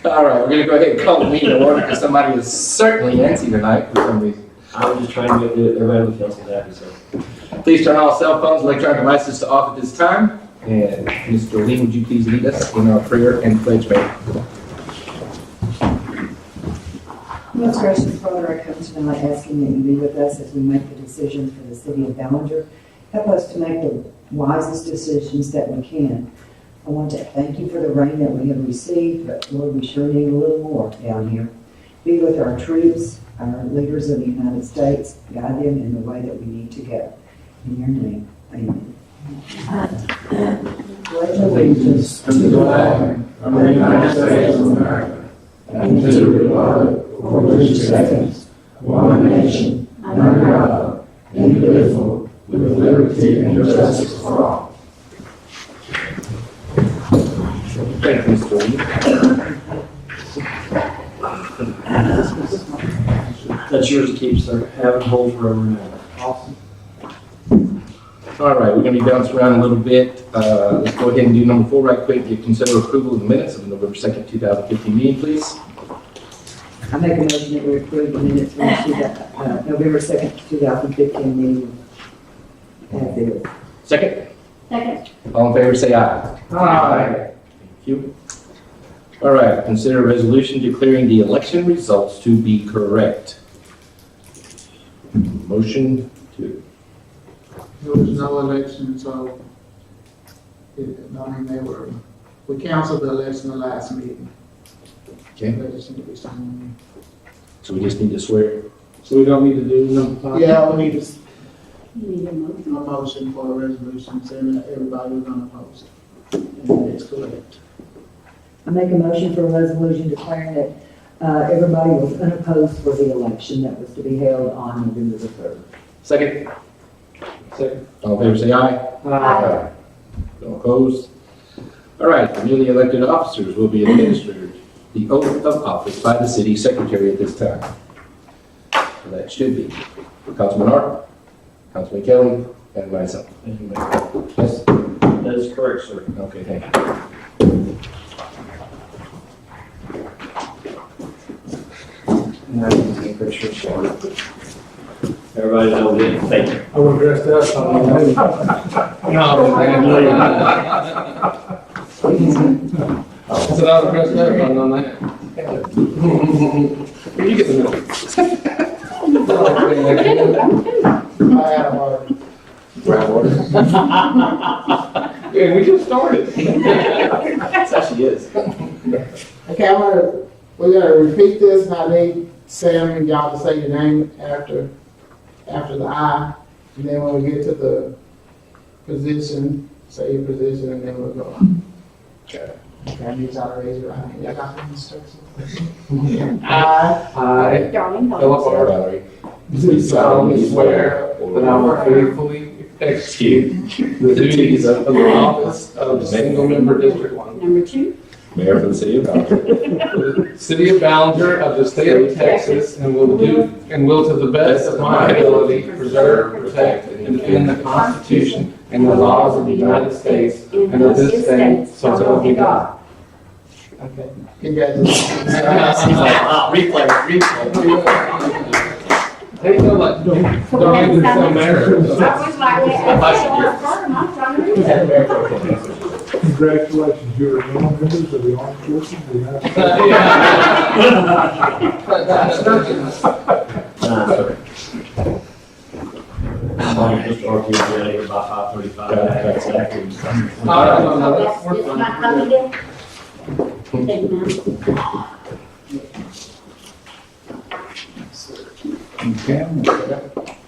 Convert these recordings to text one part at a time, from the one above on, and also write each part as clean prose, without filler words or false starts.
All right, we're gonna go ahead and call the meeting to order because somebody is certainly antsy tonight for some reason. I was just trying to get everybody on the council happy, so. Please turn all cell phones, electronic devices to off at this time. And Mr. Lee, would you please lead us in our prayer and pledge, ma'am? Most gracious Father, I come tonight asking that you be with us as we make the decisions for the city of Ballinger. Help us to make the wisest decisions that we can. I want to thank you for the rain that we have received, but Lord, we sure need a little more down here. Be with our troops, our leaders of the United States, guide them in the way that we need to go. In your name, amen. Pledge allegiance to the flag of the United States of America and to the republic for which it stands, one nation, under God, indivisible, with liberty and justice for all. Thank you, Mr. Lee. That's yours to keep, sir. Have it hold forever and ever. Awesome. All right, we're gonna be bouncing around a little bit. Let's go ahead and do number 4 right quick. You consider approval of the minutes of the November 2nd, 2015 meeting, please. I make a motion that we approve the minutes from November 2nd, 2015 meeting. As is. Second? Second. All in favor, say aye. Aye. Thank you. All right, consider a resolution declaring the election results to be correct. Motion to, There was no election, so we canceled the election the last meeting. okay, There just need to be some- so we just need to swear. So we don't need to do number 5? Yeah, we need You need a a motion. motion for a resolution saying that everybody was unopposed. And it's correct. I make a motion for a resolution declaring that everybody was unopposed for the election that was to be held on November the 3rd. Second? Second. All in favor, say aye. Aye. No opposed. All right, the newly elected officers will be administered the oath of office by the city secretary at this time. So that should be Councilman Art, Councilman Kelly, and myself. Thank you, Mayor. Yes? That is correct, sir. Okay, thank you. Now you can take a picture, sure. Everybody know it. Thank you. I would dress up. No, I said I would dress up on that. You get the middle. I had a hard. Grab order. Yeah, we just started. That's how she is. Okay, we're gonna repeat this, and I need Sam and y'all to say your name after the I, and then when we get to the position, say your position, and then we'll go. Okay. Okay, I need y'all to raise your right hand. Y'all got the instructions? I I, Darling, Philip R. Valerie. do solemnly swear that I will faithfully execute the duties of the office of single member District 1. Number 2. Mayor for the city of Ballinger. For the City of Ballinger of the state of Texas, and will to the best of my ability preserve, protect, and defend the Constitution and the laws of the United States and of this state, so help me God. Okay, congratulations. He's like, wow, replay. Hey, no, like, don't even sell marriage. I was like, yeah, I'm trying to read that. Mayor Pro-tem. Congratulations, you're a member of the Armed Forces of the United States. Just RT ready about 5:35. Exactly. It's not coming in. Take them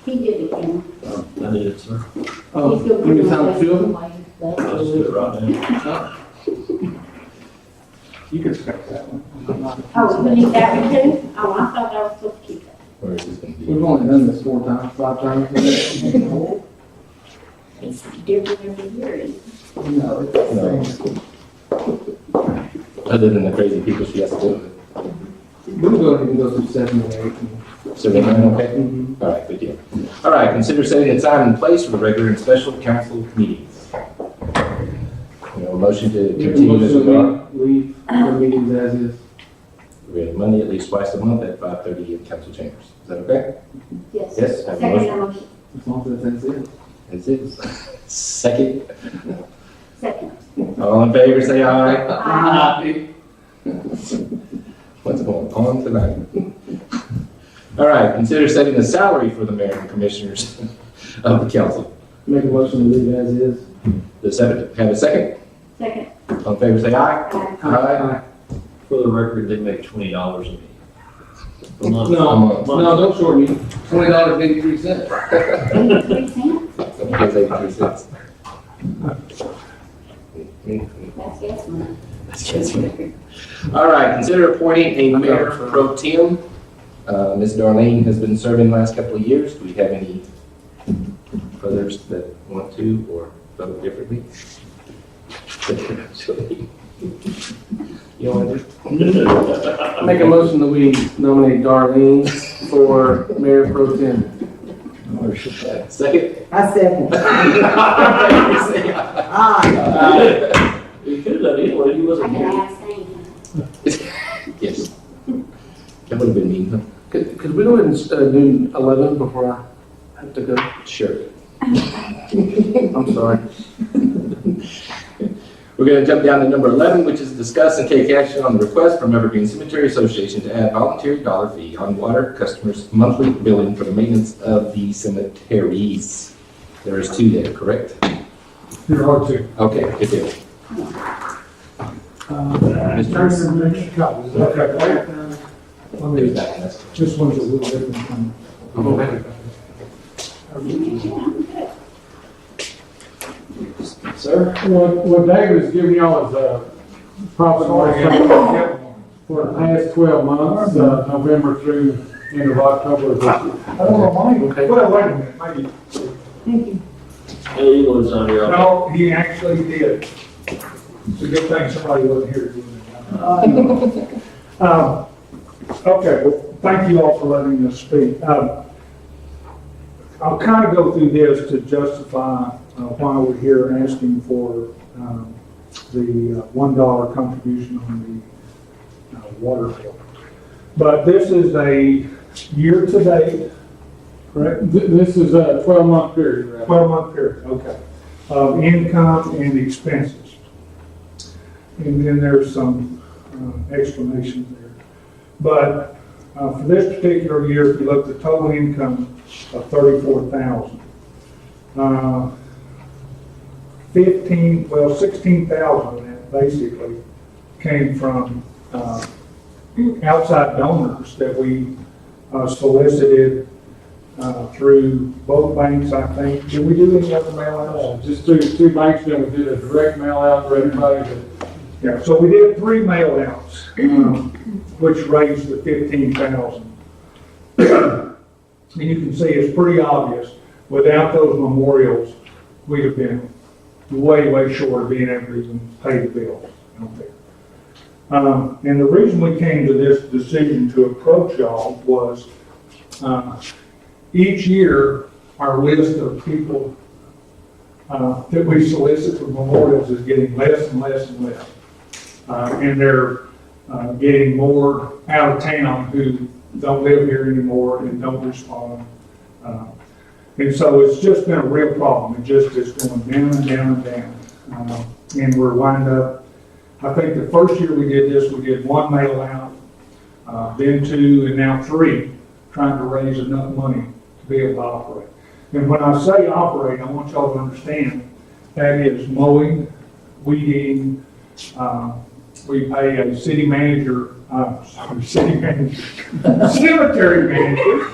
He did it, Ken. I did it, sir. Oh, you can sign two of them? I'll just do it right now. You can scratch that one. Oh, you need that one too? Oh, I thought I was supposed to keep that. Where is this going to be? We've only done this 4 times, 5 times. It's different every year, isn't it? No, it's the same. Other than the crazy people she has to do with it. We can go ahead and go through 7 and 8. So we're doing okay? All right, good deal. All right, consider setting a time and place for the regular and special council meetings. You know, a motion to continue this regard. Leave the meetings as is. Every other Monday, at least twice a month at 5:30 in council chambers. Is that okay? Yes. Yes, have a Second motion. the motion. As long as that's it. That's it. Second. Second. All in favor, say aye. Aye. What's going on tonight? All right, consider setting the salary for the mayor and commissioners of the council. Make a motion to leave it as is. Have a second? Second. All in favor, say aye. Aye. Aye. For the record, they make $20 a month. No, don't short me. $20.83. 83 cents? That's 83 cents. That's gas money. That's just me. All right, consider appointing a mayor pro tem. Ms. Darlene has been serving the last couple of years. Do we have any others that want to or vote differently? You want to? Make a motion that we nominate Darlene for Mayor Pro-tem. Second? I second. You could have done anyway, he I wasn't can here. abstain. Yes. That would have been mean, huh? Could we go ahead and do 11 before I have to go? Sure. I'm sorry. We're going to jump down to number 11, which is discuss and take action on the request from Evergreen Cemetery Association to add voluntary dollar fee on water customers' monthly billing for the maintenance of the cemeteries. There is 2 there, correct? There are two. Okay, good deal. Turner makes copies. Okay. Let Who's me, back? That's- this one's a little different from. Sir? What David is giving y'all is a profit margin for the past 12 months, November through end of October. I don't know, mine. Okay. Well, wait a minute, maybe. Hey, you know it's on your. No, he actually did. It's a good thing somebody wasn't here doing it. Okay, well, thank you all for letting us speak. I'll kind of go through this to justify why we're here asking for the $1 contribution on the water bill. But this is a year-to-date, correct? This is a 12-month period, right? 12-month period, okay. Of income and expenses. And then there's some explanation there. But for this particular year, if you look at the total income of $34,000, 16,000 of that basically came from outside donors that we solicited through both banks, I think. Did we do any other mail outs? Just two banks, then we did a direct mail out for everybody. Yeah, so we did 3 mail outs, which raised the 15,000. And you can see it's pretty obvious, without those memorials, we'd have been way, way short of being able to even pay the bills out there. And the reason we came to this decision to approach y'all was each year our list of people that we solicit for memorials is getting less and less and less. And they're getting more out of town who don't live here anymore and don't respond. And so it's just been a real problem. It just is going down and down and down. And we're lined up. I think the first year we did this, we did 1 mail out, then 2, and now 3, trying to raise enough money to be able to operate. And when I say operate, I want y'all to understand that is mowing, weeding, we pay a city manager, cemetery manager.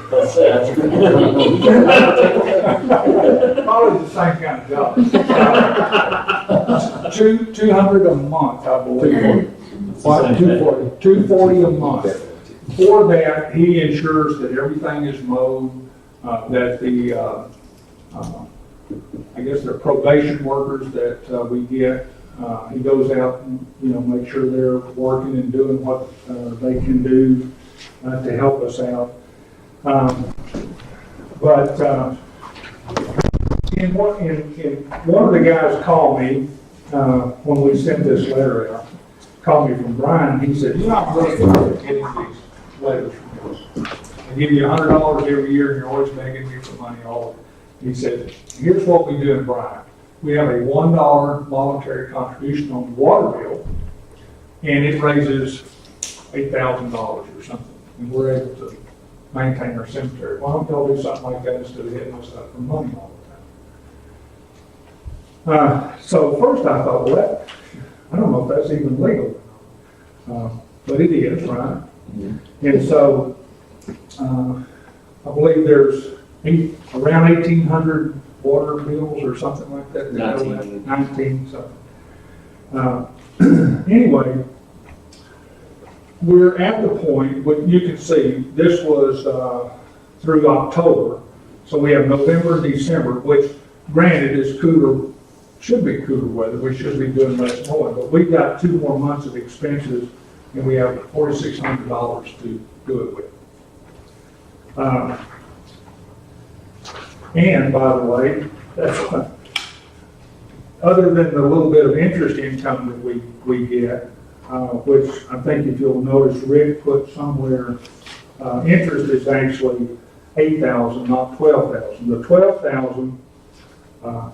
Probably the same kind of job. 200 a month, I believe. 240 a month. For that, he ensures that everything is mowed, that the, I guess they're probation workers that we get. He goes out and, make sure they're working and doing what they can do to help us out. But one of the guys called me when we sent this letter out, called me from Brian, he said, you're not really good at getting these letters from us. I give you $100 every year and you're always begging me for money all of it. He said, here's what we do in Brian. We have a $1 voluntary contribution on the water bill, and it raises $8,000 or something, and we're able to maintain our cemetery. Why don't y'all do something like that instead of hitting us up for money all the time? So first I thought, well, I don't know if that's even legal, but it is, right? And so I believe there's around 1,800 water bills or something like that. 19 something. Anyway, we're at the point, what you can see, this was through October, so we have November and December, which granted is cooler, should be cooler weather, we should be doing less mowing, but we've got 2 more months of expenses and we have $4,600 to do it with. And by the way, that's what, other than the little bit of interest income that we get, which I think if you'll notice Rick put somewhere, interest is actually $8,000, not $12,000. The $12,000,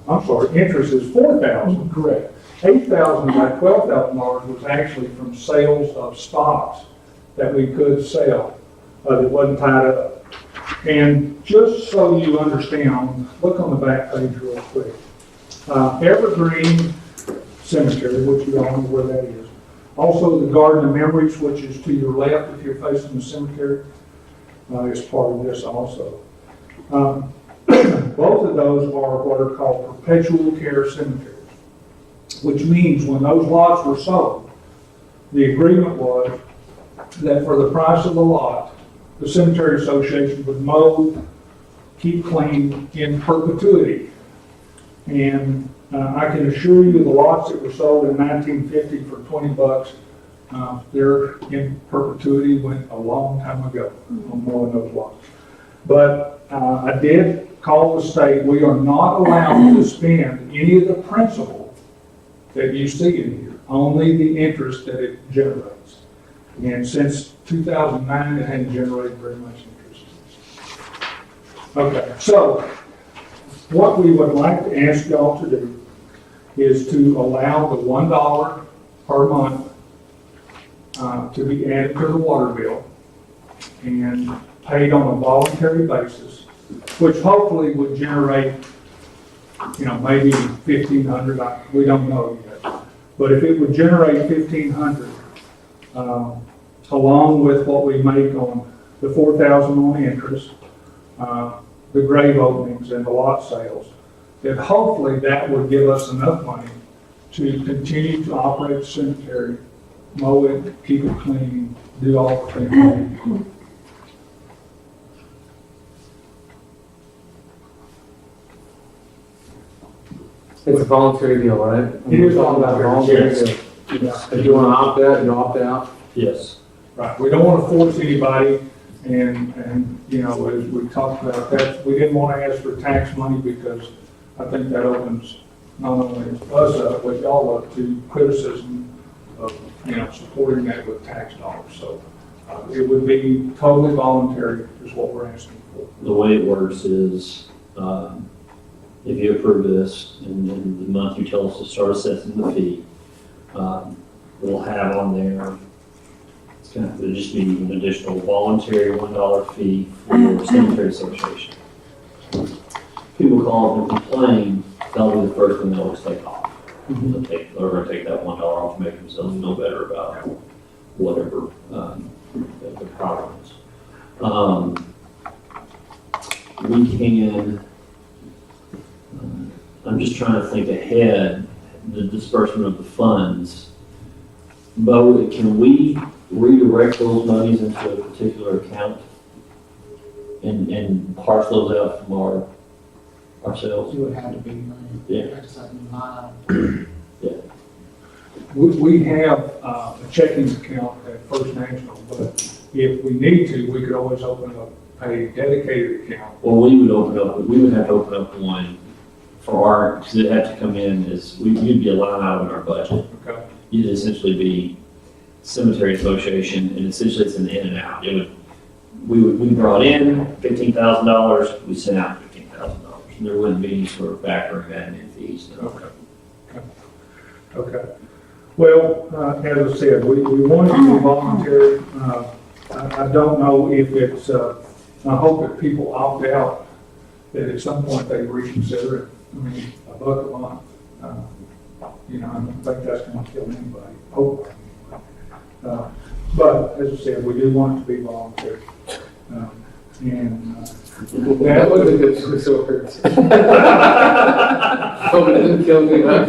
I'm sorry, interest is $4,000, correct. $8,000 of that $12,000 was actually from sales of stocks that we could sell that wasn't tied up. And just so you understand, look on the back page real quick. Evergreen Cemetery, which you all know where that is. Also the Garden of Memories, which is to your left if you're facing the cemetery, is part of this also. Both of those are what are called perpetual care cemeteries, which means when those lots were sold, the agreement was that for the price of the lot, the Cemetery Association would mow, keep clean in perpetuity. And I can assure you the lots that were sold in 1950 for $20, they're in perpetuity, went a long time ago on mowing those lots. But I did call the state, we are not allowed to spend any of the principal that you see in here, only the interest that it generates. And since 2009, it hadn't generated very much interest. Okay, so what we would like to ask y'all to do is to allow the $1 per month to be added to the water bill and paid on a voluntary basis, which hopefully would generate, maybe $1,500. We don't know yet. But if it would generate $1,500, along with what we make on the $4,000 on interest, the grave openings and the lot sales, then hopefully that would give us enough money to continue to operate the cemetery, mow it, keep it clean, do all the things. It's a voluntary deal, right? It is voluntary. voluntary. If you want to opt out, you opt out. Yes. Right, we don't want to force anybody, and as we talked about that, we didn't want to ask for tax money because I think that opens not only us up, but y'all up to criticism of, supporting that with tax dollars. So it would be totally voluntary is what we're asking for. The way it works is, if you approve this, and then the month you tell us to start assessing the fee, we'll have on there, it'll just be an additional voluntary $1 fee for your cemetery association. People call and complain, that'll be the first thing they'll always take off. They're going to take that $1 off to make themselves feel better about whatever the problem is. We can, I'm just trying to think ahead, the disbursement of the funds. Bo, can we redirect those monies into a particular account and parse those out from ourselves? You would have to be money. Yeah. That's a certain line item. Yeah. We have a checking account at First National, but if we need to, we could always open up a dedicated account. Well, we would have to open up one for because it had to come in as, you'd be a line item in our budget. Okay. You'd essentially be cemetery association, and essentially it's an in and out. We brought in $15,000, we sent out $15,000, and there wouldn't be any sort of back or admin fees. No. Okay. Well, as I said, we want it to be voluntary. I don't know if it's, I hope that people opt out, that at some point they reconsider it. I mean, $1 a month, you know, I don't think that's gonna kill anybody, hopefully. But as I said, we do want it to be voluntary. That was a good sword. Hope it didn't kill me, but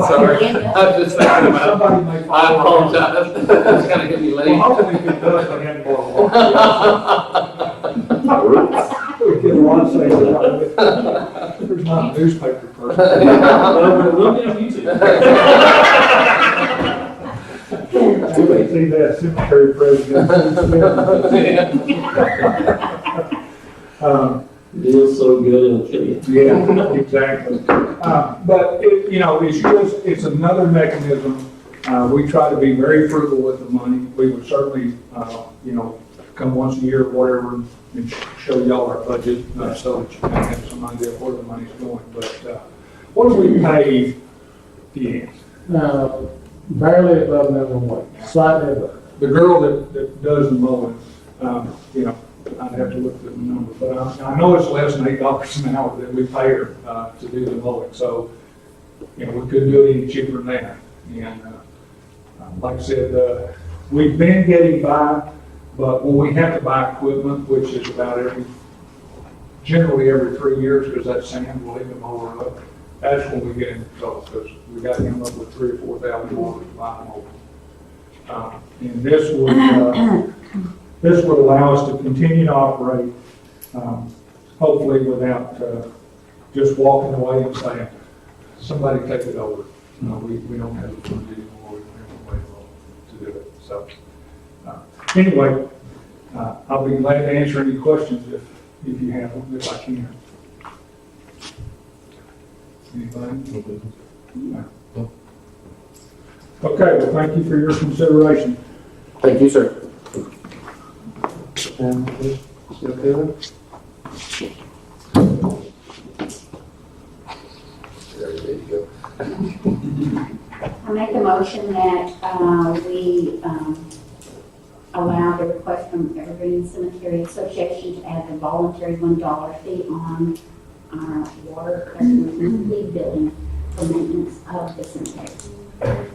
sorry, I was just thinking about Somebody may. it. I apologize. It's kind of hit me late. Well, hopefully if it does, they have more water. We get a lot of say about it. There's not a newspaper person. We'll be on YouTube. Too late. See that cemetery president. Feels so good, it'll kill you. Yeah, exactly. But it, you know, it's another mechanism. We try to be very frugal with the money. We would certainly, you know, come once a year or whatever and show y'all our budget, so that you can have some idea of where the money's going. But, what do we pay the, Barely above minimum wage, slightly above. the girl that does the mowing? You know, I'd have to look at the number, but I know it's less than $8 an hour that we pay her, to do the mowing. So, you know, we couldn't do it any cheaper than that. And, like I said, we've been getting by, but when we have to buy equipment, which is about generally every 3 years, because that sand will leave the mower up, that's when we get into trouble, because we got to come up with $3,000 or $4,000 to buy a mower. And this would allow us to continue to operate, hopefully without just walking away and saying, somebody take it over. No, we don't have the funds anymore, we don't have a way to do it. So, anyway, I'll be glad to answer any questions if you have them, if I can. Anybody? No. Okay, well, thank you for your consideration. Thank you, sir. I make a motion that we allow the request from Evergreen Cemetery Association to add the voluntary $1 fee on our water customers' monthly billing for maintenance of the cemetery.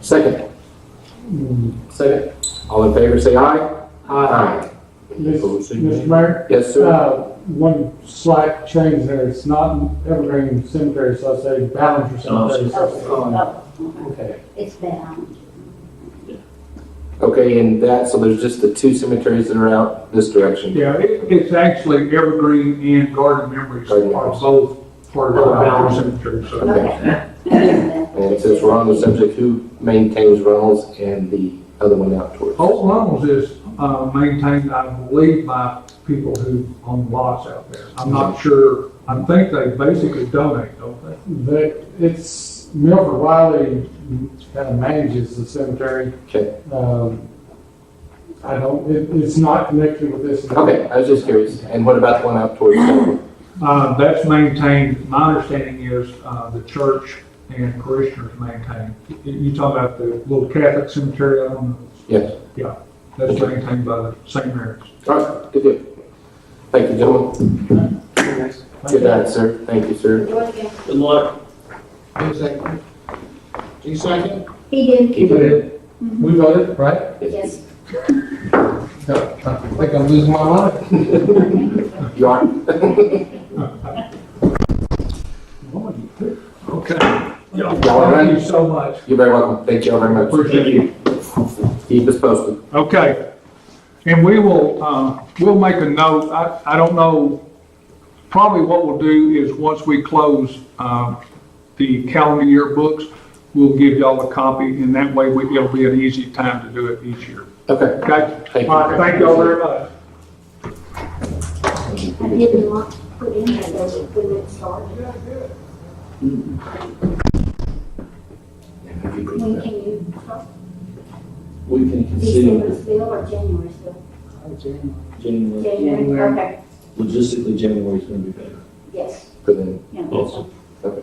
Second. Second. All in favor, say aye. Aye. Mr. Mayor? Yes, sir. One slight change there, it's not Evergreen Cemetery Association, Ballinger Cemetery Association. Okay. It's bad. Okay, and that, so there's just the two cemeteries that are out this direction? Yeah, it's actually Evergreen and Garden Memories are both part of the Ballinger Cemetery. So. Okay. And since we're on the subject, who maintains Runnels and the other one out towards? Old Runnels is maintained, I believe, by people who own lots out there. I'm not sure. I think they basically donate, don't they? It's Milford Wiley kind of manages the cemetery. Okay. I don't, it's not connected with this. Okay, I was just curious. And what about the one out towards? That's maintained, my understanding is the church and parishioners maintain. You talk about the little Catholic cemetery out on the... Yes. Yeah, that's maintained by the St. Mary's. All right, good deal. Thank you, gentlemen. Good night, sir. Thank you, sir. Good luck. You second? He did. Keep it in. We voted, right? Yes. I think I'm losing my mind. You are? Okay. Y'all all Thank right? you so much. You're very welcome. Thank you all very much. Appreciate you. Keep us posted. Okay. And we will, we'll make a note. I don't know, probably what we'll do is once we close the calendar year books, we'll give y'all a copy, and that way it'll be an easy time to do it each year. Okay. Okay? Thank you. All right, thank y'all very much. I did not put in there those when it started. Have you put When that? can you, We can consider December's bill or January's bill? January, January, okay, logistically, January is going to be better. yes. For them? Yeah, Also. Okay.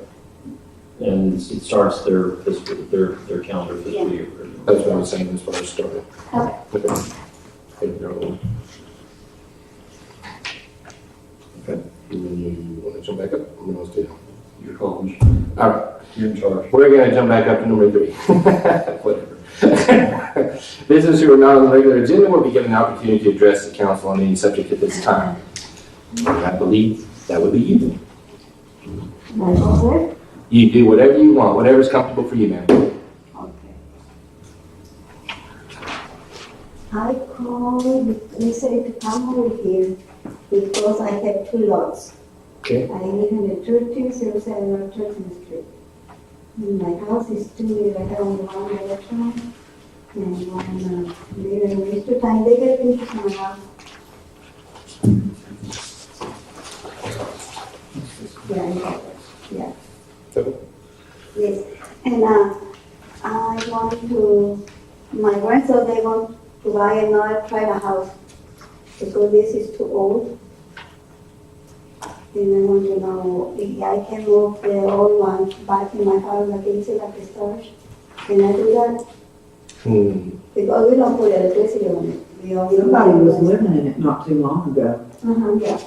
And it starts their fiscal, their calendar fiscal year. That's what I was saying as far as starting. Okay. Okay. Okay. You want to jump back up? I'm going to do. Your calls, All right. you're in charge. We're going to jump back up to number 3. Whatever. Business who are not on the regular agenda will be given an opportunity to address the council on any subject at this time. And I believe that would be you. You do whatever you want, whatever's comfortable for you, ma'am. Okay. I called, they said to come over here because I have 2 lots. Okay. I live in the 1307 North 13th Street. And my house is 2, I have only 1 electron and 1 living room. Two times they get into my house. Yeah. So, Yes, and I want to, my grandson, they want to buy another private house because this is too old. And I want to know if I can move the old one back in my house like it's like a storage. Can I do that? Because we don't put electricity on it. We only Somebody was living in it not too long ago. Yeah.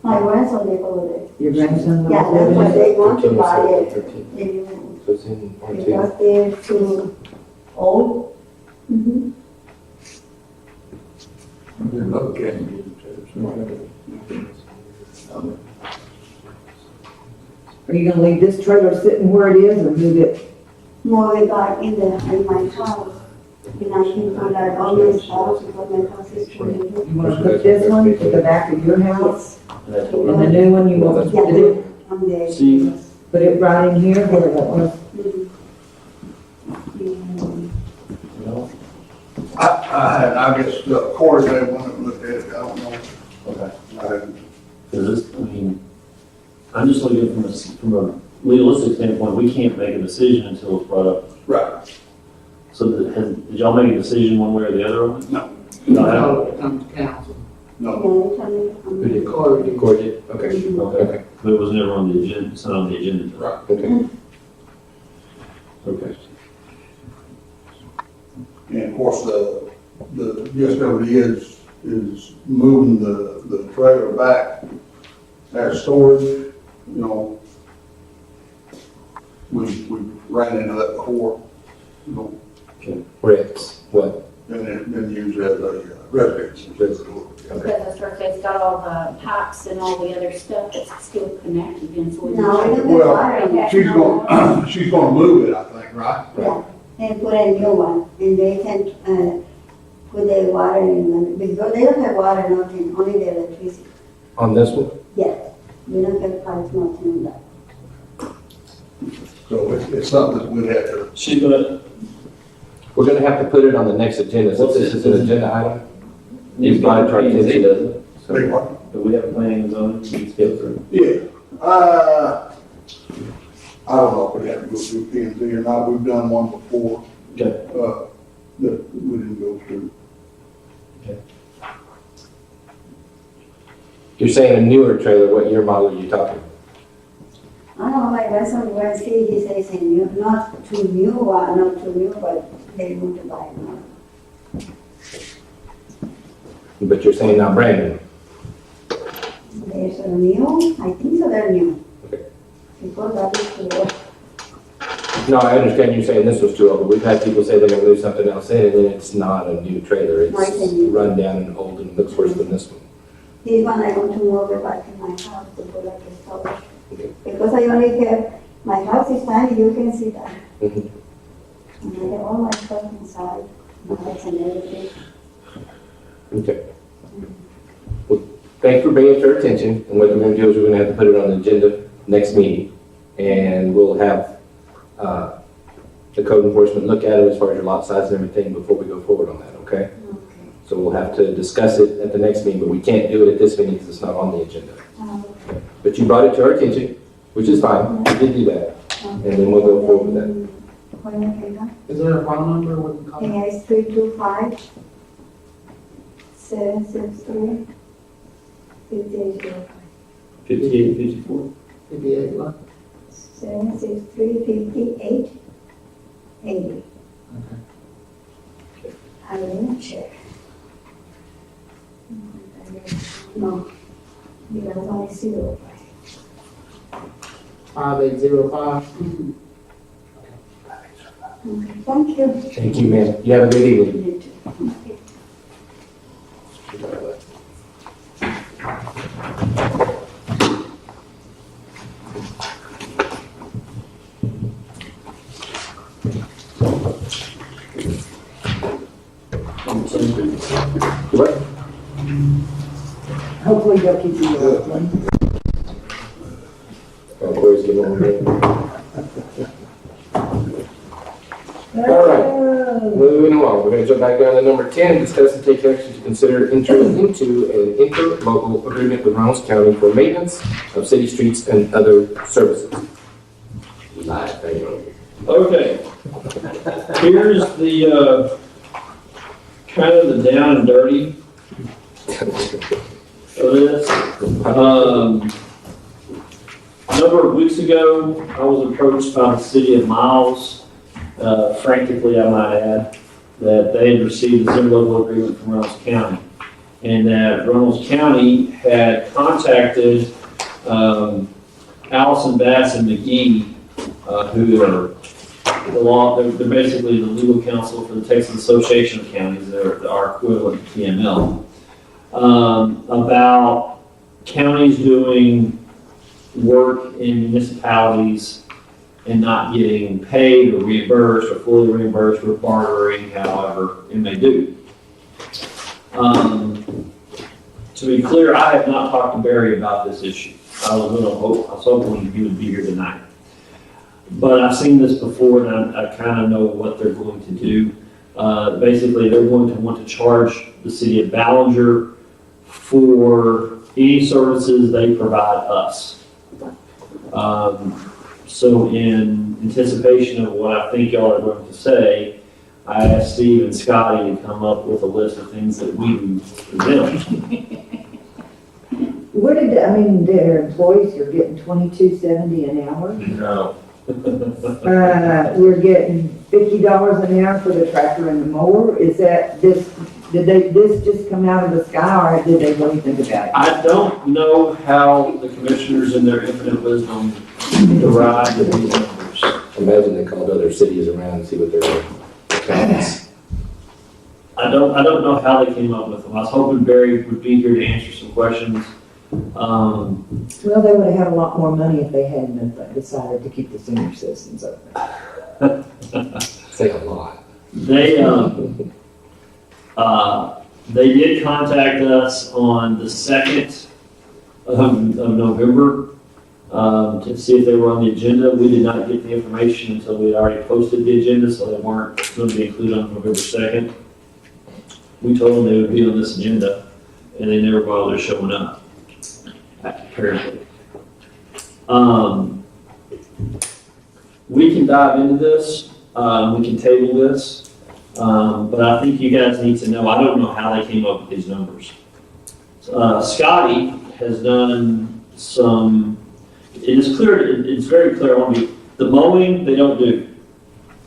My grandson, they go there. Your grandson was Yeah, that's living why in it? they want to buy it. 13. And So it's in R2. because they're too old. Okay. Are you gonna leave this trailer sitting where it is or move it? Move it back in my house. And I can put that on this house because my house is too new. You wanna put this one at the back of your house? And that's And what the new one, you want to put it, On the. See. put it right in here where that was? I guess Corey may want to look at it, I don't know. Okay. I haven't- Because this, I mean, I'm just looking from a legalistic standpoint, we can't make a decision until it's brought up. Right. So did y'all make a decision one way or the other on it? No. Y'all haven't? Come to council. No, Who did? Corey did. Corey did? Okay. Okay. But it was never on the agenda, it's not on the agenda. right. Okay. Okay. And of course, the gist of it is moving the trailer back as storage, you know. We ran into that before, you know, Brits, what? and it's been used as a residence. Okay. Because the structure, it's got all the pipes and all the other stuff that's still connected in, so we. No, we don't Well, get water in that. She's gonna move it, I think, right? Yeah, and put a new one, and they can, put the water in them, because they don't have water, nothing, only the electricity. On this one? Yeah, we don't have pipes, nothing on that. So it's something that we'd have to, She's gonna, We're gonna have to put it on the next agenda, since this is an agenda item. needs to go to P&Z, doesn't it? big one. Do we have a planning and zoning, needs to go through? Yeah, I don't know if we have to go through P&Z or not, we've done one before, Okay. that we didn't go through. You're saying a newer trailer, what year model are you talking? I don't know, my grandson, when I see, he says, new, not too new, not too new, but they want to buy it now. But you're saying not brand new? There's a new, I think so, they're new. Okay. Because that is too old. No, I understand you're saying this was too old, but we've had people say they're gonna leave something else in, and then it's not a new trailer, Right, it's and new. run down and old and looks worse than this one. This one I want to move it back in my house to put like a storage. Okay. Because I only have, my house is tiny, you can see that. Mhm. And I have all my stuff inside, my lights and everything. Okay. Well, thanks for bringing it to our attention, and what we're gonna do is we're gonna have to put it on the agenda next meeting, and we'll have, the code enforcement look at it as far as your lot size and everything before we go forward on that, okay? Okay. So we'll have to discuss it at the next meeting, but we can't do it at this meeting because it's not on the agenda. Okay. But you brought it to our attention, which is fine, you did do that, and then we'll go forward with that. appointment can come. Is there a phone number we can call? And it's 325-763-5805. 5854? 58 what? 763-5880. Okay. I will check. No, because only 05. 5805. Okay, thank you. Thank you, ma'am. You have a good evening. You too. What? Hopefully they'll keep you open. Corey's getting on there. All right, moving along, we're gonna jump back down to number 10, discuss and take action to consider entering into an interlocal agreement with Rus County for maintenance of city streets and other services. Live, there you go. Okay. Here's the, kind of the down and dirty of this. A number of weeks ago, I was approached by the city of Miles, frantically I might add, that they had received a interlocal agreement from Rus County. And that Rus County had contacted Allison Bass and McGee, who are they're basically the legal counsel for the Texas Association of Counties. They're our equivalent to TML. About counties doing work in municipalities and not getting paid or reimbursed or fully reimbursed or bartering, however it may do. To be clear, I have not talked to Barry about this issue. I was hoping he would be here tonight. But I've seen this before, and I kind of know what they're going to do. Basically, they're going to want to charge the city of Ballinger for any services they provide us. So in anticipation of what I think y'all are going to say, I asked Steve and Scotty to come up with a list of things that we do for them. What did, their employees are getting $22.70 an hour? No. We're getting $50 an hour for the tractor and the mower. Is that this just come out of the sky, or did they really think about it? I don't know how the commissioners in their infinite wisdom derived these numbers. Imagine they called other cities around and see what their accounts. I don't know how they came up with them. I was hoping Barry would be here to answer some questions. Well, they would have had a lot more money if they hadn't decided to keep the senior citizens open. Say a lot. They did contact us on the 2nd of November to see if they were on the agenda. We did not get the information until we had already posted the agenda, so they weren't going to be included on November 2nd. We told them they would be on this agenda, and they never bothered showing up, apparently. We can dive into this. We can table this. But I think you guys need to know, I don't know how they came up with these numbers. Scotty has done some, it's very clear on me. The mowing, they don't do.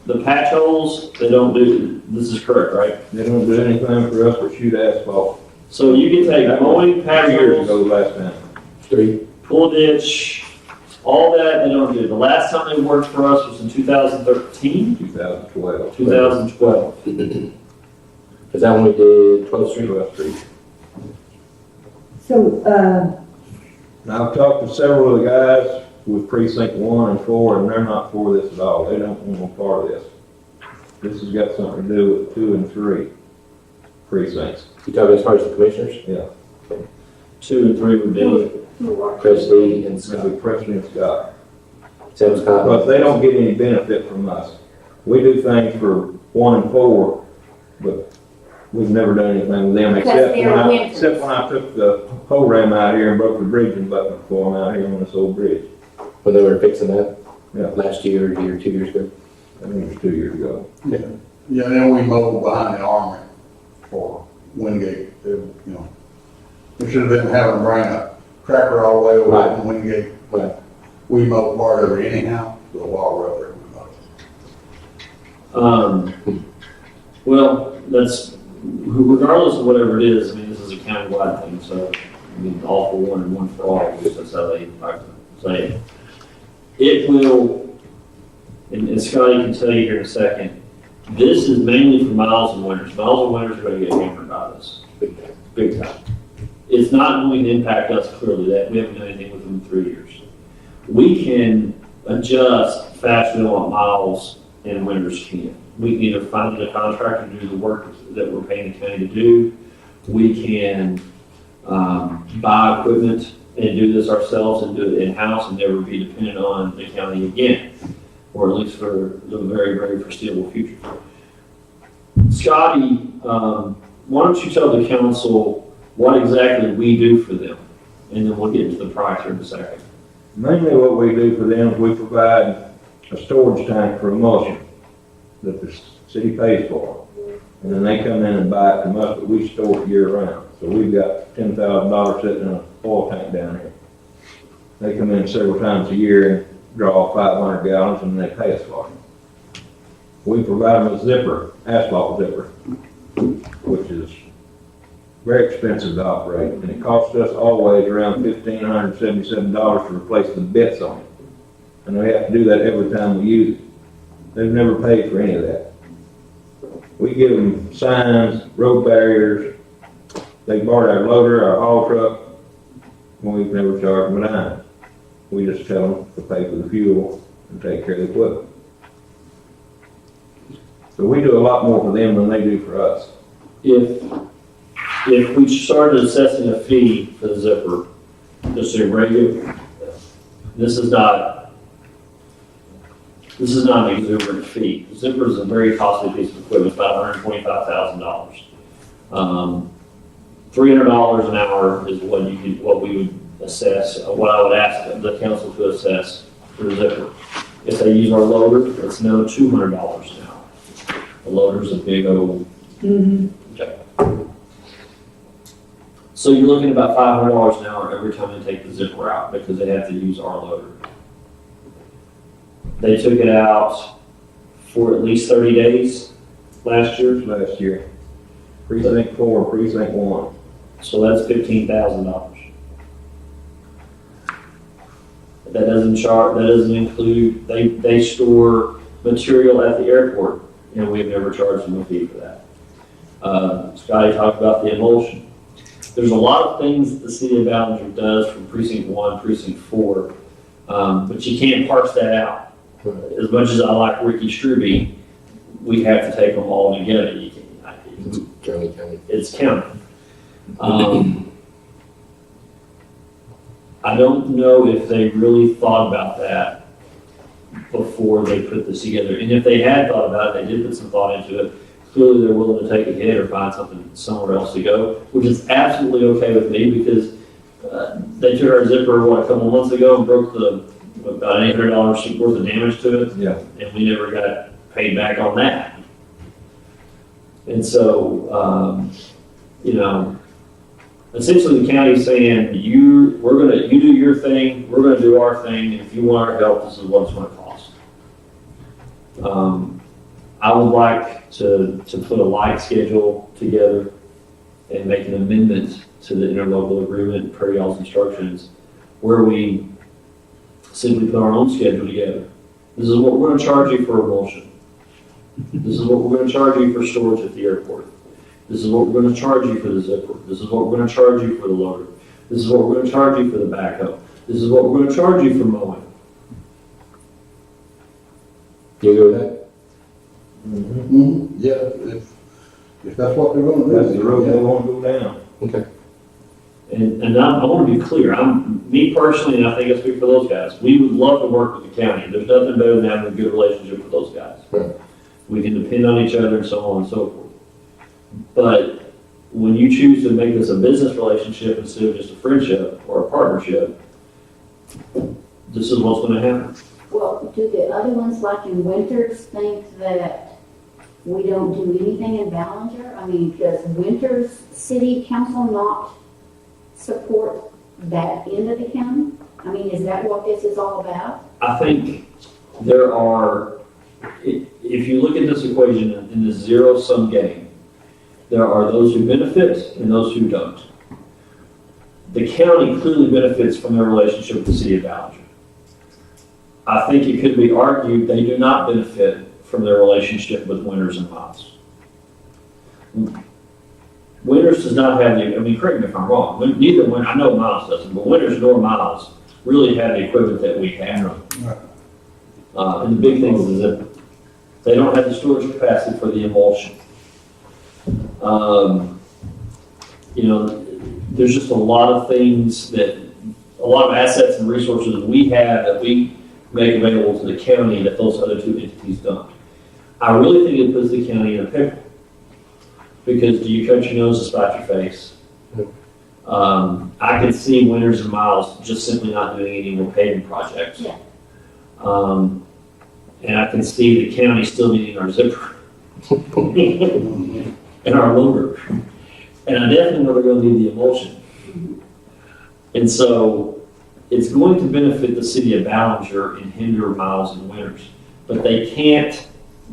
The patch holes, they don't do. This is correct, right? They don't do anything for us but shoot asphalt. So you can take mowing, patch 2 years holes, ago last time. 3. pull ditch, all that they don't do. The last time they worked for us was in 2013, 2012. 2012. Is that when we did 12th Street? 12th Street. So, Now, I've talked to several of the guys with precinct 1 and 4, and they're not for this at all. They don't want no part of this. This has got something to do with 2 and 3 precincts. You talking as far as the commissioners? Yeah. 2 and 3 would be. Presley and It's going to be Presley and Scott. Sam Scott. But they don't get any benefit from us. We do things for 1 and 4, but we've never done anything with them Because except they're winners. when I took the pole ram out here and broke the bridge and button for them out here on this old bridge. When they were fixing that? Yeah. Last year or 2 years ago? I think it was 2 years ago. Yeah, then we mowed behind the armory for Wingate, you know. We should have been having to bring a tractor all the way over Right. to Wingate. Right. We mowed part of it anyhow, the wall road there. We mowed. Well, that's, regardless of whatever it is, I mean, this is a countywide thing, so, I mean, all for one and one for all, I guess that's how they like to say it. It will, and Scotty can tell you here in a second, this is mainly for Miles and Winters. Miles and Winters are gonna get hammered by this, big time. It's not going to impact us clearly, that we haven't done anything with them in 3 years. We can adjust faster than what Miles and Winters can. We can either find a contractor to do the work that we're paying the county to do. We can buy equipment and do this ourselves and do it in-house and never be dependent on the county again, or at least for the very, very foreseeable future. Scotty, why don't you tell the council what exactly we do for them, and then we'll get into the price here in a second. Mainly what we do for them is we provide a storage tank for emulsion that the city pays for. And then they come in and buy it from us, but we store it year round. So we've got $10,000 sitting in an oil tank down here. They come in several times a year and draw 500 gallons and they pay us for it. We provide them a zipper, asphalt zipper, which is very expensive to operate. And it costs us always around $1,577 to replace the bits on it. And we have to do that every time we use it. They've never paid for any of that. We give them signs, road barriers. They borrow our loader, our haul truck, and we've never charged them a dime. We just tell them to pay for the fuel and take care of the equipment. So we do a lot more for them than they do for us. If we started assessing a fee for the zipper, just a regular, this is not an exuberant fee. The zipper is a very costly piece of equipment, about $125,000. $300 an hour is what we would assess, what I would ask the council to assess for the zipper. If they use our loader, it's another $200 an hour. The loader's a big old. Okay. So you're looking at about $500 an hour every time they take the zipper out because they have to use our loader. They took it out for at least 30 days last year. Precinct 4, Precinct 1. So that's $15,000. That doesn't include, they store material at the airport, and we've never charged them a fee for that. Scotty talked about the emulsion. There's a lot of things that the city of Ballinger does from Precinct 1, Precinct 4, but you can't parse that out. As much as I like Ricky Strube, we have to take them all together. You can't, it's county. I don't know if they really thought about that before they put this together. And if they had thought about it, they did put some thought into it. Clearly they're willing to take a hit or find something somewhere else to go, which is absolutely okay with me because they took our zipper, a couple of months ago and broke about $800 worth of damage to it. Yeah. And we never got paid back on that. And so, essentially the county's saying, you do your thing, we're gonna do our thing, and if you want our help, this is what it's gonna cost. I would like to put a light schedule together and make an amendment to the interlocal agreement per y'all's instructions where we simply put our own schedule together. This is what we're gonna charge you for emulsion. This is what we're gonna charge you for storage at the airport. This is what we're going to charge you for the zipper. This is what we're going to charge you for the loader. This is what we're going to charge you for the backhoe. This is what we're going to charge you for mowing. You go with that? Yeah, if that's what they're gonna do. That's the road they want to go down. Okay. And I want to be clear. Me personally, and I think I speak for those guys, we would love to work with the county. There's nothing better than having a good relationship with those guys. Right. We can depend on each other and so on and so forth. But when you choose to make this a business relationship instead of just a friendship or a partnership, this is what's going to happen. Well, do the other ones, like in Winters, think that we don't do anything in Ballinger? I mean, does Winters City Council not support that end of the county? I mean, is that what this is all about? I think there are, if you look at this equation in this zero-sum game, there are those who benefit and those who don't. The county clearly benefits from their relationship with the city of Ballinger. I think it could be argued they do not benefit from their relationship with Winters and Miles. Winters does not have the, I mean, correct me if I'm wrong, neither one, I know Miles doesn't, but Winters nor Miles really have the equipment that we have. And the big thing is that they don't have the storage capacity for the emulsion. You know, there's just a lot of things that, a lot of assets and resources we have that we make available to the county that those other two entities don't. I really think it puts the county in a pickle. Because do you cut your nose to spite your face? I could see Winters and Miles just simply not doing any more paving projects. Yeah. And I can see the county still needing our zipper and our lumber. And I definitely know they're going to need the emulsion. And so it's going to benefit the city of Ballinger and hinder Miles and Winters. But they can't,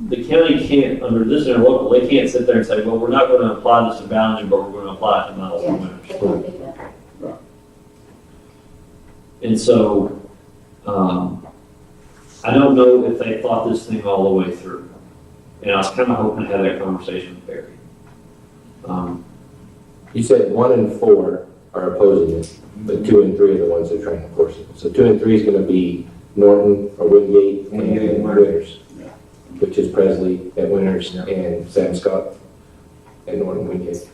the county can't, under this interlocal, they can't sit there and say, well, we're not going to apply this to Ballinger, but we're going to apply it to Miles and Winters. They can't do that. And so, I don't know if they thought this thing all the way through. And I was kind of hoping to have that conversation with Barry. You said 1 and 4 are opposing it, but 2 and 3 are the ones that are trying to force it. So 2 and 3 is going to be Norton or Wingate and Winters, which is Presley at Winters and Sam Scott at Norton Wingate.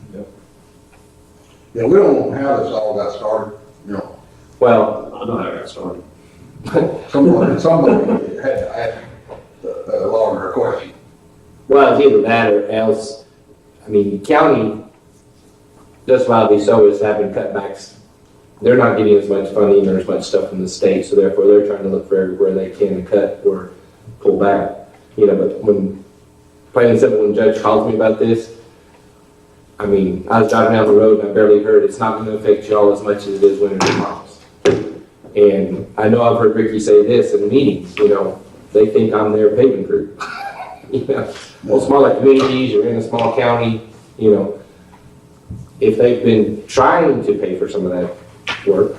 Yeah, we don't know how this all got started, you know. Well, I know how it got started. Somebody had to ask a longer question. well, it's either that or else, I mean, county, justifiably so, is having cutbacks. They're not getting as much funding or as much stuff from the state, so therefore they're trying to look for everywhere they can to cut or pull back. You know, but when, plain and simple, when Judge calls me about this, I mean, I was driving down the road and I barely heard, it's not going to affect y'all as much as it is Winters and Miles. And I know I've heard Ricky say this in meetings, you know, they think I'm their paving crew. You know, well, smaller communities, you're in a small county, you know, if they've been trying to pay for some of that work,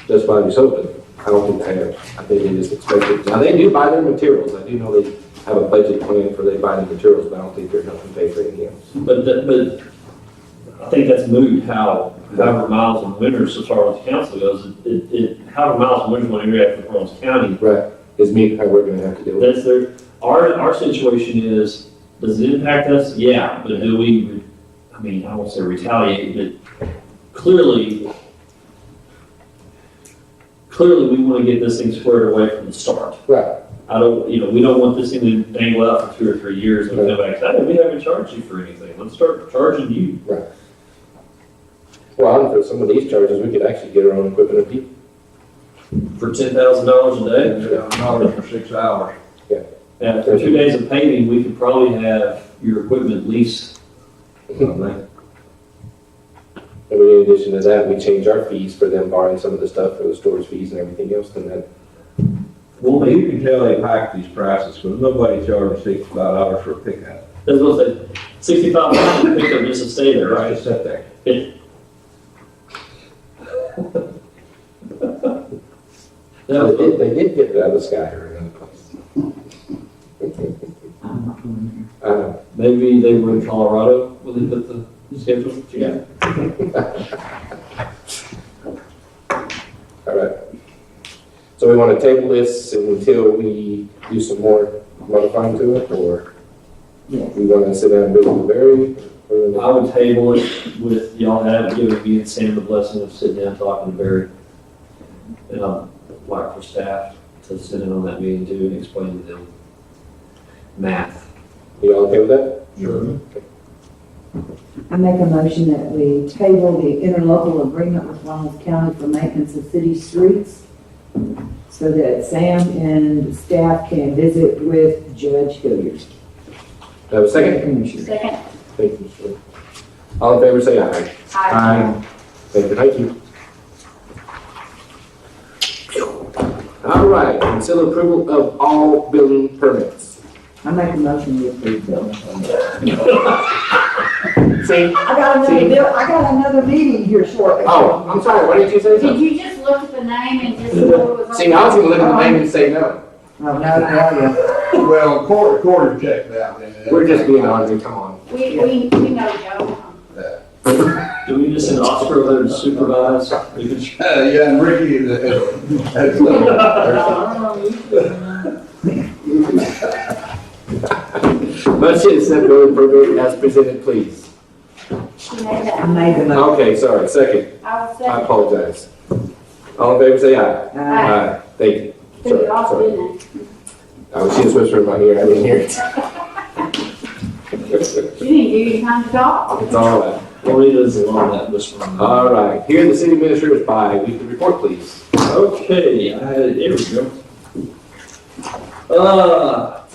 just by so, but I don't think they have. I think they just expect it. Now, they do buy their materials. I do know they have a budget plan for they buy the materials, but I don't think they're helping pay for anything else. But I think that's moot however Miles and Winters, as far as the council goes, however Miles and Winters want to interact with Rollins County. Right. Is me how we're gonna have to do it. That's their, our situation is, does it impact us? Yeah, but do we, I mean, I won't say retaliate, but clearly we want to get this thing squared away from the start. Right. We don't want this thing to dangle out for 2 or 3 years and come back and say, hey, we haven't charged you for anything. Let's start charging you. Right. Well, for some of these charges, we could actually get our own equipment and people. For $10,000 a day. $10,000 for 6 hours. And for 2 days of paving, we could probably have your equipment leased. And in addition to that, we change our fees for them borrowing some of the stuff for the storage fees and everything else, then that. Well, You can tell they hike these prices, because nobody charges $65 for a pickup. that's what I said, $65 for pickup just to stay there, right? Just sit there. They did get it out of the sky or another place. Maybe they were in Colorado when they put the schedule. Yeah. All right. So we want to table this until we do some more modifying to it, or we want to sit down and visit with Barry? I would table it with y'all giving me and Sam the blessing of sitting down talking to Barry. And I'd like for staff to sit in on that meeting too and explain to them math. You all okay with that? Sure. I make a motion that we table the interlocal agreement with Rus County for maintenance of city streets so that Sam and staff can visit with Judge Hilliard. Do I have a second? Commissioner. Second. Thank you, sir. All in favor, say aye. Aye. Thank you. All right, consider approval of all building permits. I make a motion to approve building permit. See? I got another meeting here shortly. Oh, I'm sorry, why didn't you say Did something? you just look at the name and just know it was? See, I was gonna look at the name and say no. Oh, no, yeah. Well, quarter checked out. and- We're just being honest, come on. We know Joe. Do we just send Oscar over there to supervise? Yeah, and Ricky is. Motion to accept building permit as presented, please. She made that. I made the motion. Okay, sorry, second. I was I second. apologize. All in favor, say aye. Aye. Thank you. Took it off, Sorry. didn't it? I was just whispering in my ear, I didn't hear it. You didn't give you time to talk. It's all right. Only does a lot of that whispering. All right, here the city administrator's bi-weekly report, please. Okay, there we go.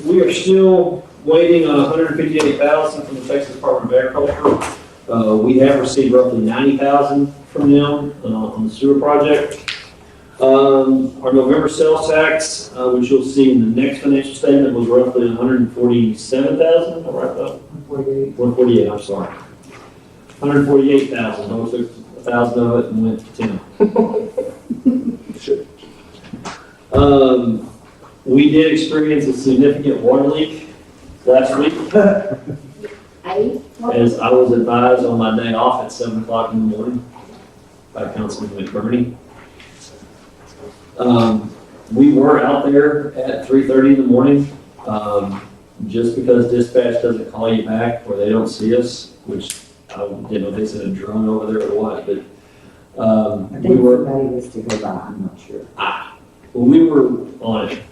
We are still waiting on $158,000 from the Texas Department of Agriculture. We have received roughly $90,000 from them on the sewer project. Our November sales tax, which you'll see in the next financial statement, was roughly $147,000. Am I right about? 148, I'm sorry. 148,000. I took 1,000 of it and went to 10. Sure. We did experience a significant water leak last week, Aye. as I was advised on my day off at 7 o'clock in the morning by Councilman McBurney. We were out there at 3:30 in the morning. Just because dispatch doesn't call you back or they don't see us, which I didn't know if they sent a drone over there or what, but I think somebody was to go by, I'm not sure. well, we were on it.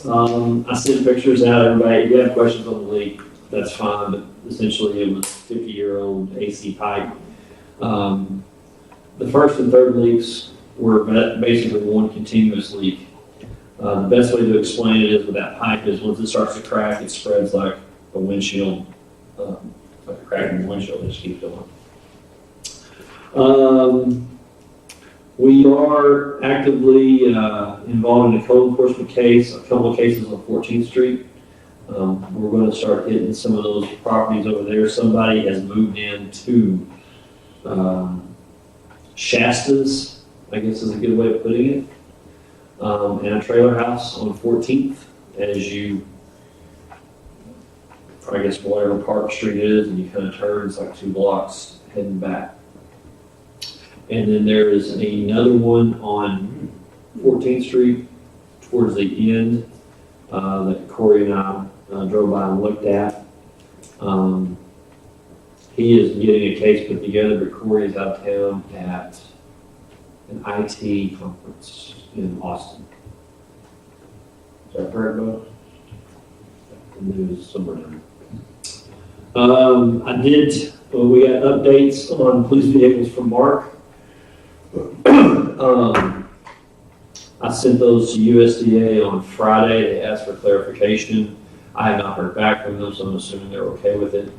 I sent pictures out, everybody, if you have questions on the leak, that's fine, but essentially it was 50-year-old AC pipe. The first and third leaks were basically one continuous leak. The best way to explain it is with that pipe is once it starts to crack, it spreads like a windshield, like a crack in the windshield, it just keeps going. We are actively involved in a code enforcement case, a couple of cases on 14th Street. We're going to start hitting some of those properties over there. Somebody has moved into Shasta's, I guess is a good way of putting it, and a trailer house on 14th as you, I guess whatever Park Street is, and you kind of turn, it's like 2 blocks heading back. And then there is another one on 14th Street towards the end that Corey and I drove by and looked at. He is getting a case put together, but Corey is out of town at an IT conference in Austin. Is that correct, Bo? The news somewhere down there. We got updates on police vehicles from Mark. I sent those to USDA on Friday. They asked for clarification. I have not heard back from them, so I'm assuming they're okay with it.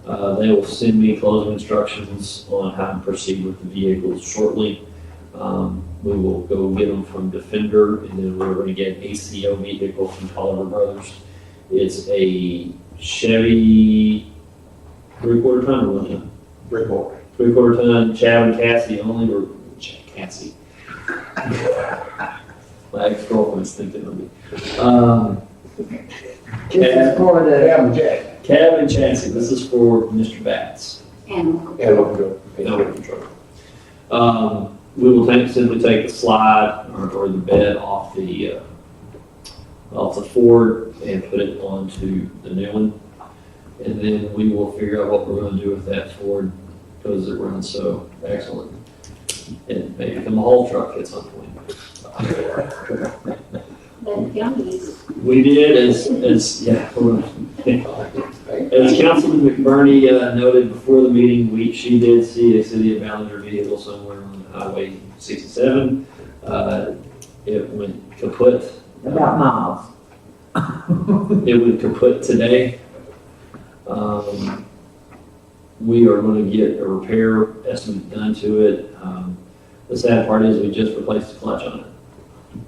They will send me closing instructions on how to proceed with the vehicles shortly. We will go get them from Defender, and then we're going to get an ACO vehicle from Tolliver Brothers. It's a Chevy 3/4 ton or 1 ton? 3/4. 3/4 ton, Chad and Cassie only, or Cassie. My ex-girlfriend's thinking of me. This is for the, Yeah, Jack. Cab and chassis, this is for Mr. Batts. Animal. Animal control. Animal control. We will simply take the slide or the bed off the Ford and put it onto the new one. And then we will figure out what we're going to do with that Ford because it runs so excellent. It may become a haul truck at some point. Then gummies. We did as Councilman McBurney noted before the meeting, she did see a City of Ballinger vehicle somewhere on Highway 67. It went kaput. About miles. It went kaput today. We are gonna get a repair estimate done to it. The sad part is we just replaced the clutch on it.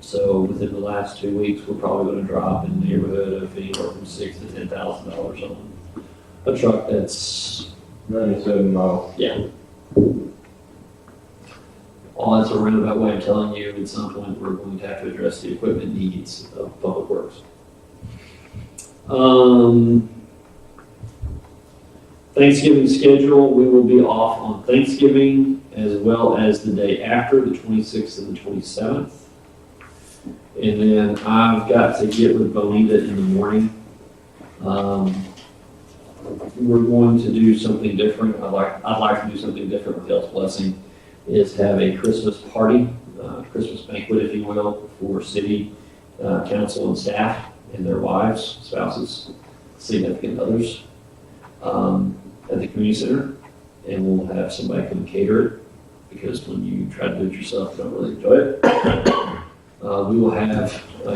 So within the last 2 weeks, we're probably gonna drop in the neighborhood of anywhere from $6,000 to $10,000 on a truck that's, 97 miles. yeah. All that's a roundabout way of telling you, at some point, we're going to have to address the equipment needs of Public Works. Thanksgiving schedule, we will be off on Thanksgiving as well as the day after, the 26th and the 27th. And then I've got to get with Bonita in the morning. We're going to do something different. I'd like to do something different with y'all's blessing, is have a Christmas party, Christmas banquet, if you will, for city council and staff and their wives, spouses, significant others, at the community center. And we'll have somebody come cater it, because when you try to do it yourself, you don't really enjoy it. We will have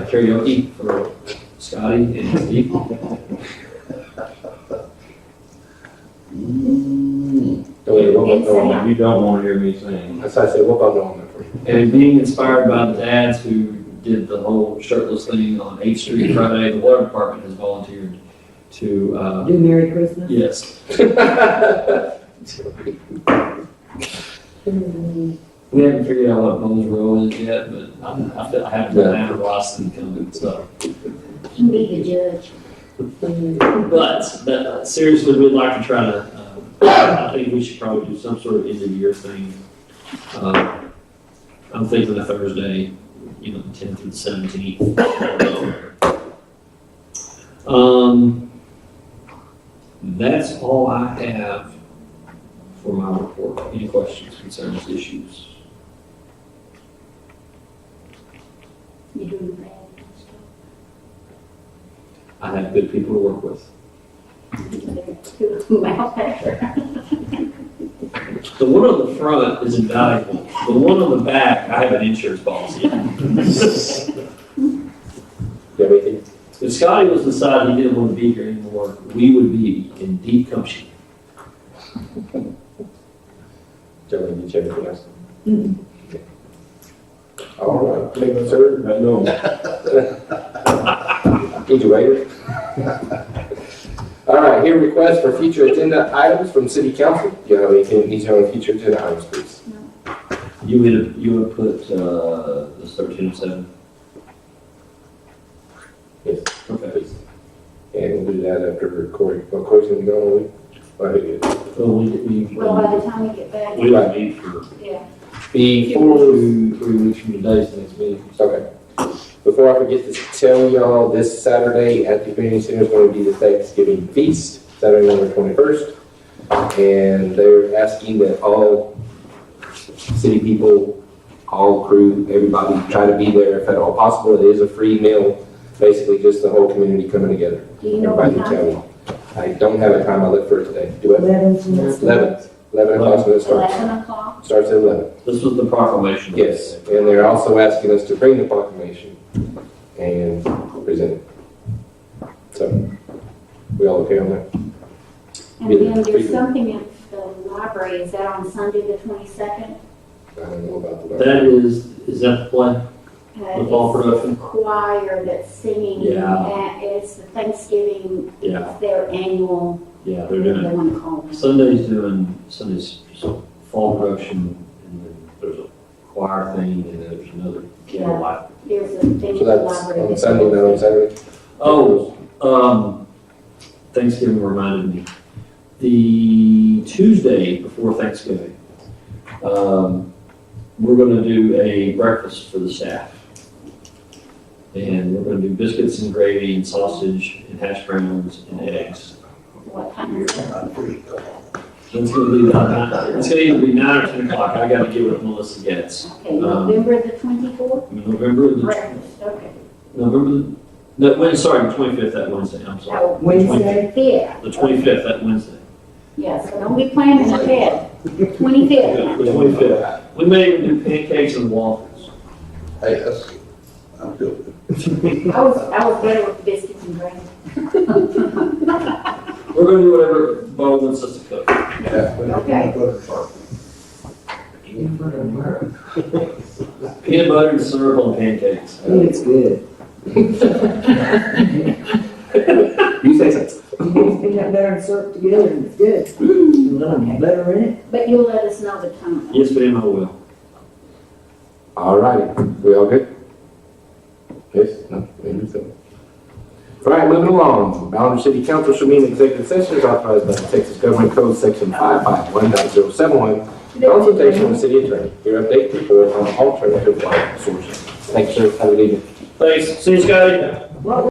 karaoke for Scotty and Steve. You don't want to hear me sing. That's why I said, what about doing that for you? And being inspired by the dads who did the whole shirtless thing on 8th Street Friday, the water department has volunteered to, Do Merry Christmas? yes. We haven't figured out what Bo's role is yet, but I haven't done that in Boston coming, so. Be the judge. But seriously, we'd like to try to, I think we should probably do some sort of end of year thing. I'm thinking a Thursday, the 10th through the 17th. That's all I have for my report. Any questions, concerns, issues? You doing bad? I have good people to work with. Mouth pressure. The one on the front is invaluable. The one on the back, I have an insurance policy. You have anything? If Scotty was decided he didn't want to be here anymore, we would be in deep company. Gentlemen, did you have anything else? Okay. All right, thank you, sir. I know. Need you later. All right, here request for future agenda items from City Council. Do you have anything that needs to be on future agenda items, please? You would put this 1307. Yes. Okay. Please. And we'll do that after Corey. Well, Corey's gonna be gone all week. Well, he is. Well, by the time we get back, We might meet for yeah. Before, 3 weeks from today's next meeting. okay. Before I forget to tell y'all, this Saturday at the community center is going to be the Thanksgiving feast, Saturday, November 21st. And they're asking that all city people, all crew, everybody try to be there if at all possible. It is a free meal, basically just the whole community coming together. Do you know what Everybody in time? town. I don't have a time, I look for it today. Do it? 11 o'clock when it starts. 11 o'clock? Starts at 11. This was the proclamation. Yes, and they're also asking us to bring the proclamation and present it. So, we all okay on that? And then there's something at the library, is that on Sunday the 22nd? I don't know about the. That is that the play? The fall production? It's a choir that's singing, Yeah. and it's the Thanksgiving, Yeah. it's their annual, Yeah, what they're do doing they want to call it? Sunday's fall production, and then there's a choir thing, and then there's another candlelight. There's a thing So at the that's library. on Sunday, not on Saturday? Oh, Thanksgiving reminded me. The Tuesday before Thanksgiving, we're gonna do a breakfast for the staff. And we're gonna do biscuits and gravy and sausage and hash browns and eggs. What time is it? It's gonna either be 9 or 10 o'clock. I gotta give it what Melissa gets. Okay, November the 24th? November the, Breakfast, okay. the 25th, that Wednesday, I'm sorry. Oh, Wednesday? Yeah, The 25th, that Wednesday. yeah, so don't be planning ahead. 25th. The 25th. We may even do pancakes and waffles. Hey, I'm still good. I was better with biscuits and gravy. We're gonna do whatever Bo wants us to cook. Yeah. Okay. Peanut butter and syrup on pancakes. It's good. You say so. Peanut butter and syrup together, and it's good. A little butter in it. But you'll let us know the time. Yes, ma'am, I will. All righty, we all good? Yes, no, maybe so. All right, moving along. Ballinger City Council shall meet in executive session as authorized by the Texas Government Code Section 551.071. Consultation with city attorney. Your update report on alternative water sources. Thank you, sir. Have a good evening. Thanks. See you, Scotty. What